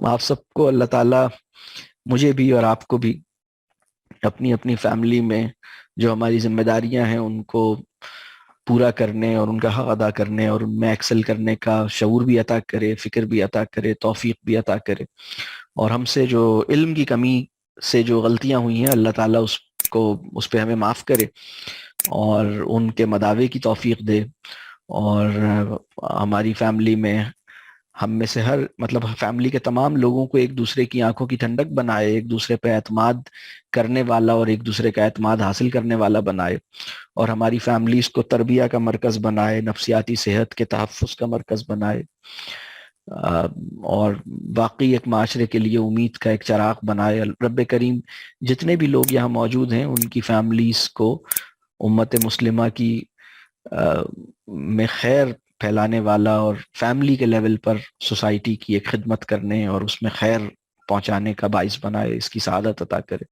آپ سب کو اللہ تعالیٰ، مجھے بھی اور آپ کو بھی، اپنی اپنی فیملی میں جو ہماری ذمہ داریاں ہیں ان کو پورا کرنے اور ان کا حق ادا کرنے اور ان میں ایکسل کرنے کا شعور بھی عطا کرے، فکر بھی عطا کرے، توفیق بھی عطا کرے، اور ہم سے جو علم کی کمی سے جو غلطیاں ہوئی ہیں اللہ تعالیٰ اس پہ ہمیں معاف کرے اور ان کے مداوع کی توفیق دے، اور ہماری فیملی میں ہم میں سے ہر فیملی کے تمام لوگوں کو ایک دوسرے کی آنکھوں کی ٹھنڈک بنائے، ایک دوسرے پہ اعتماد کرنے والا اور ایک دوسرے کا اعتماد حاصل کرنے والا بنائے، اور ہماری فیملیز کو تربیہ کا مرکز بنائے، نفسیاتی صحت کے تحفظ کا مرکز بنائے، آ، اور باقی ایک معاشرے کے لیے امید کا ایک چراغ بنائے۔ رب کریم جتنے بھی لوگ یہاں موجود ہیں ان کی فیملیز کو امت مسلمہ کی میں خیر پھیلانے والا اور فیملی کے لیول پر سوسائٹی کی ایک خدمت کرنے اور اس میں خیر پہنچانے کا باعث بنائے، اس کی سعادت عطا کرے۔